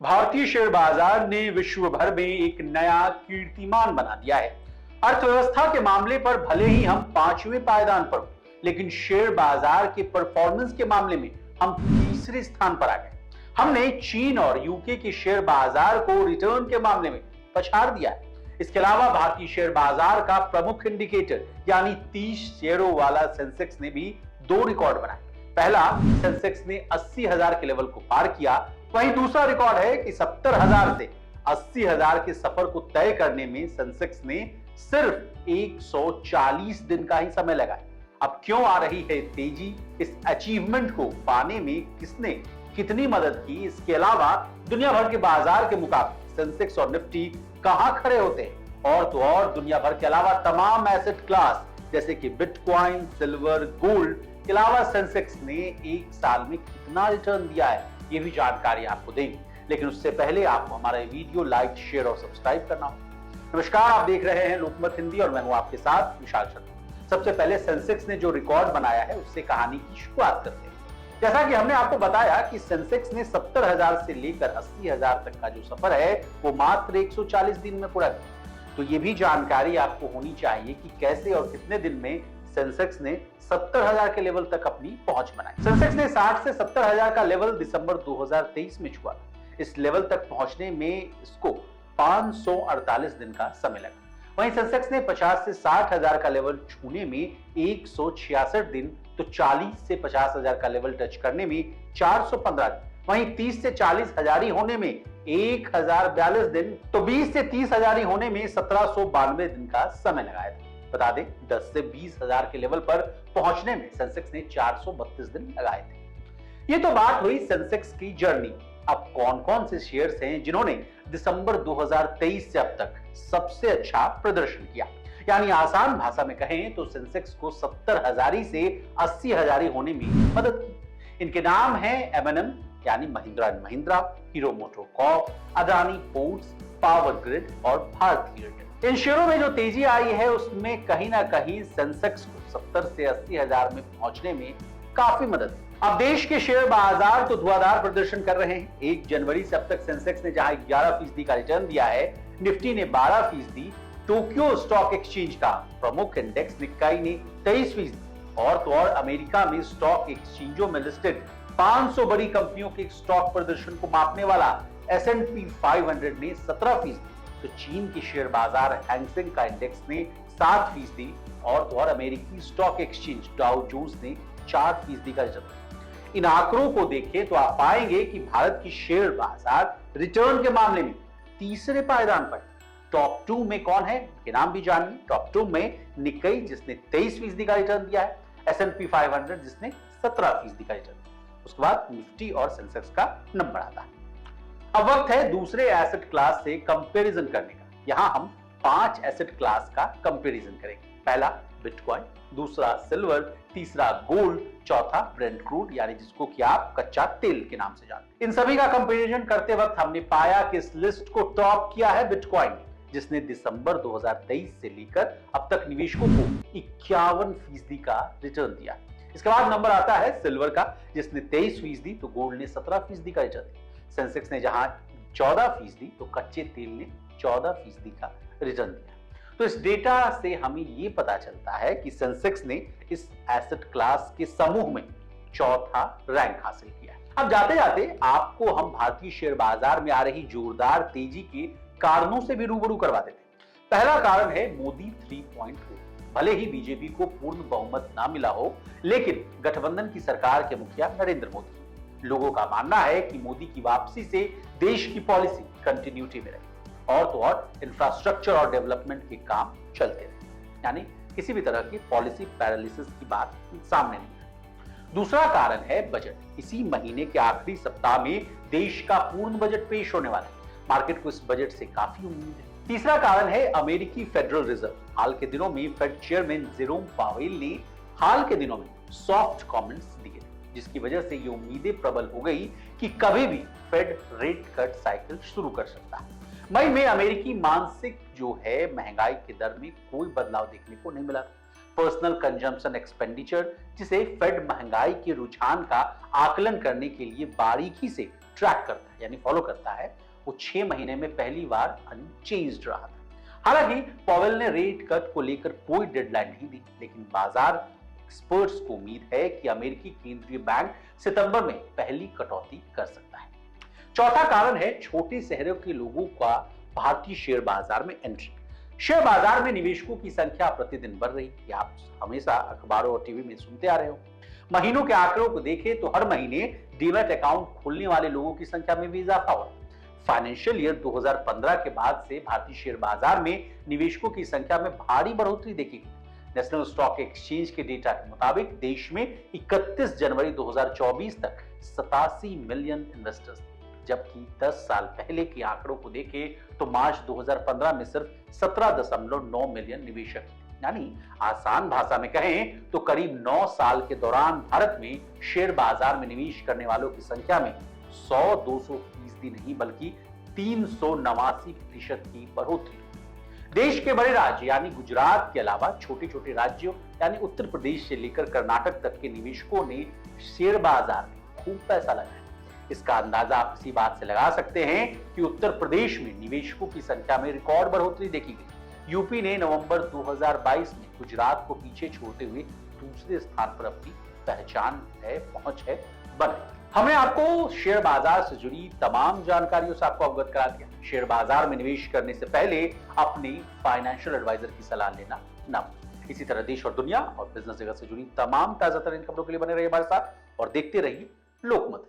भारतीय शेयर बाजार ने विश्व भर में एक नया कीर्तिमान बना दिया है। अर्थव्यवस्था के मामले पर भले ही हम पांचवें पायदान पर हो, लेकिन शेयर बाजार के परफॉर्मेंस के मामले में हम तीसरे स्थान पर आ गए। हमने चीन और यूके के शेयर बाजार को रिटर्न के मामले में पछाड़ दिया है। इसके अलावा भारतीय शेयर बाजार का प्रमुख इंडिकेटर यानी 30 शेयरों वाला सेंसेक्स ने भी दो रिकॉर्ड बनाए। पहला, सेंसेक्स ने 80,000 के लेवल को पार किया। वहीं दूसरा रिकॉर्ड है कि 70,000 से 80,000 के सफर को तय करने में सेंसेक्स ने सिर्फ 140 दिन का ही समय लगाया। अब क्यों आ रही है तेजी, इस अचीवमेंट को पाने में किसने कितनी मदद की, इसके अलावा दुनिया भर के बाजार के मुकाबले सेंसेक्स और निफ्टी कहां खड़े होते हैं, और तो और दुनिया भर के अलावा तमाम एसेट क्लास जैसे कि बिटकॉइन, सिल्वर, गोल्ड के अलावा सेंसेक्स ने एक साल में कितना रिटर्न दिया है, ये भी जानकारी आपको देंगे। लेकिन उससे पहले आपको हमारा वीडियो लाइक, शेयर और सब्सक्राइब करना होगा। नमस्कार, आप देख रहे हैं लोकमत हिंदी और मैं हूं आपके साथ विशाल शर्मा। सबसे पहले सेंसेक्स ने जो रिकॉर्ड बनाया है उससे कहानी की शुरुआत करते हैं। जैसा कि हमने आपको बताया कि सेंसेक्स ने 70,000 से लेकर 80,000 तक का जो सफर है वो मात्र 140 दिन में पूरा किया। तो ये भी जानकारी आपको होनी चाहिए कि कैसे और कितने दिन में सेंसेक्स ने 70,000 के लेवल तक अपनी पहुंच बनाई। सेंसेक्स ने 60 से 70,000 का लेवल दिसंबर 2023 में छुआ। इस लेवल तक पहुंचने में इसको 548 दिन का समय लगा। वहीं सेंसेक्स ने 50 से 60,000 का लेवल छूने में 166 दिन, तो 40 से 50,000 का लेवल टच करने में 415 दिन, वहीं 30 से 40,000 होने में 1042 दिन, तो 20 से 30,000 होने में 1792 दिन का समय लगाया था। बता दें, 10 से 20,000 के लेवल पर पहुंचने में सेंसेक्स ने 432 दिन लगाए थे। ये तो बात हुई सेंसेक्स की जर्नी। अब कौन कौन से शेयर्स हैं जिन्होंने दिसंबर 2023 से अब तक सबसे अच्छा प्रदर्शन किया, यानी आसान भाषा में कहें तो सेंसेक्स को 70,000 से 80,000 होने में मदद की। इनके नाम हैं M&M यानी Mahindra and Mahindra, hero MotoCorp, Adani ports, power grid और भारतीय एयरटेल। इन शेयरों में जो तेजी आई है उसमें कहीं ना कहीं सेंसेक्स को 70 से 80,000 में पहुंचने में काफी मदद की। अब देश के शेयर बाजार तो धुआंधार प्रदर्शन कर रहे हैं। 1 जनवरी से अब तक सेंसेक्स ने जहां 11% का रिटर्न दिया है, निफ्टी ने 12%, टोक्यो स्टॉक एक्सचेंज का प्रमुख इंडेक्स निक्काई ने 23%, और तो और अमेरिका में स्टॉक एक्सचेंजों में लिस्टेड 500 बड़ी कंपनियों के स्टॉक प्रदर्शन को मापने वाला S&P 500 ने 17%, तो चीन के शेयर बाजार हैंगसेंग का इंडेक्स ने 7%, और तो और अमेरिकी स्टॉक एक्सचेंज डाउ जोन्स ने 4% का रिटर्न। इन आंकड़ों को देखें तो आप पाएंगे कि भारत की शेयर बाजार रिटर्न के मामले में तीसरे पायदान पर। टॉप 2 में कौन है, के नाम भी जानिए। टॉप 2 में निक्केई जिसने 23% का रिटर्न दिया है, S&P 500 जिसने 17% का रिटर्न दिया। उसके बाद निफ्टी और सेंसेक्स का नंबर आता है। अब वक्त है दूसरे एसेट क्लास से कंपैरिजन करने का। यहां हम 5 एसेट क्लास का कंपैरिजन करेंगे। पहला बिटकॉइन, दूसरा सिल्वर, तीसरा गोल्ड, चौथा ब्रेंट क्रूड यानी जिसको कि आप कच्चा तेल के नाम से जानते हैं। इन सभी का कंपैरिजन करते वक्त हमने पाया कि इस लिस्ट को टॉप किया है बिटकॉइन, जिसने दिसंबर 2023 से लेकर अब तक निवेशकों को 51% का रिटर्न दिया। इसके बाद नंबर आता है सिल्वर का, जिसने 23%, तो गोल्ड ने 17% का रिटर्न दिया। सेंसेक्स ने जहां 14%, तो कच्चे तेल ने 14% का रिटर्न दिया। तो इस डेटा से हमें यह पता चलता है कि सेंसेक्स ने इस एसेट क्लास के समूह में चौथा रैंक हासिल किया है। अब जाते जाते आपको हम भारतीय शेयर बाजार में आ रही जोरदार तेजी के कारणों से भी रूबरू करवा देते हैं। पहला कारण है मोदी 3.0। भले ही बीजेपी को पूर्ण बहुमत ना मिला हो, लेकिन गठबंधन की सरकार के मुखिया नरेंद्र मोदी, लोगों का मानना है कि मोदी की वापसी से देश की पॉलिसी कंटिन्यूटी में रहे, और तो और इंफ्रास्ट्रक्चर और डेवलपमेंट के काम चलते रहे, यानी किसी भी तरह की पॉलिसी पैरालिसिस की बात सामने नहीं है। दूसरा कारण है बजट। इसी महीने के आखिरी सप्ताह में देश का पूर्ण बजट पेश होने वाला है। मार्केट को इस बजट से काफी उम्मीद है। तीसरा कारण है अमेरिकी फेडरल रिजर्व। हाल के दिनों में फेड चेयरमैन जेरोम पावेल ने हाल के दिनों में सॉफ्ट कमेंट्स दिए, जिसकी वजह से ये उम्मीदें प्रबल हो गई कि कभी भी फेड रेट कट साइकिल शुरू कर सकता है। मई में अमेरिकी मानसिक जो है महंगाई की दर में कोई बदलाव देखने को नहीं मिला। पर्सनल कंजम्पशन एक्सपेंडिचर, जिसे फेड महंगाई के रुझान का आकलन करने के लिए बारीकी से ट्रैक करता है यानी फॉलो करता है, वो 6 महीने में पहली बार अनचेंज्ड रहा था। हालांकि पॉवेल ने रेट कट को लेकर कोई डेडलाइन नहीं दी, लेकिन बाजार एक्सपर्ट्स को उम्मीद है कि अमेरिकी केंद्रीय बैंक सितंबर में पहली कटौती कर सकता है। चौथा कारण है छोटे शहरों के लोगों का भारतीय शेयर बाजार में एंट्री। शेयर बाजार में निवेशकों की संख्या प्रतिदिन बढ़ रही है, आप हमेशा अखबारों और टीवी में सुनते आ रहे हो। महीनों के आंकड़ों को देखें तो हर महीने डीमैट अकाउंट खोलने वाले लोगों की संख्या में भी इजाफा हो रहा है। फाइनेंशियल ईयर 2015 के बाद से भारतीय शेयर बाजार में निवेशकों की संख्या में भारी बढ़ोतरी देखी गई। नेशनल स्टॉक एक्सचेंज के डेटा के मुताबिक देश में 31 जनवरी 2024 तक 87 मिलियन इन्वेस्टर्स, जबकि 10 साल पहले के आंकड़ों को देखें तो मार्च 2015 में सिर्फ 17.9 मिलियन निवेशक, यानी आसान भाषा में कहें तो करीब 9 साल के दौरान भारत में शेयर बाजार में निवेश करने वालों की संख्या में 100-200% नहीं बल्कि 389% की बढ़ोतरी। देश के बड़े राज्य यानी गुजरात के अलावा छोटे छोटे राज्यों यानी उत्तर प्रदेश से लेकर कर्नाटक तक के निवेशकों ने शेयर बाजार में खूब पैसा लगाया। इसका अंदाजा आप इसी बात से लगा सकते हैं कि उत्तर प्रदेश में निवेशकों की संख्या में रिकॉर्ड बढ़ोतरी देखी गई। यूपी ने नवंबर 2022 में गुजरात को पीछे छोड़ते हुए दूसरे स्थान पर अपनी पहचान है, पहुंच है बनाई। हमने आपको शेयर बाजार से जुड़ी तमाम जानकारियों से आपको अवगत करा दिया। शेयर बाजार में निवेश करने से पहले अपनी फाइनेंशियल एडवाइजर की सलाह लेना ना भूलें। इसी तरह देश और दुनिया और बिजनेस जगत से जुड़ी तमाम ताजा तरीन खबरों के लिए बने रहिए हमारे साथ और देखते रहिए लोकमत।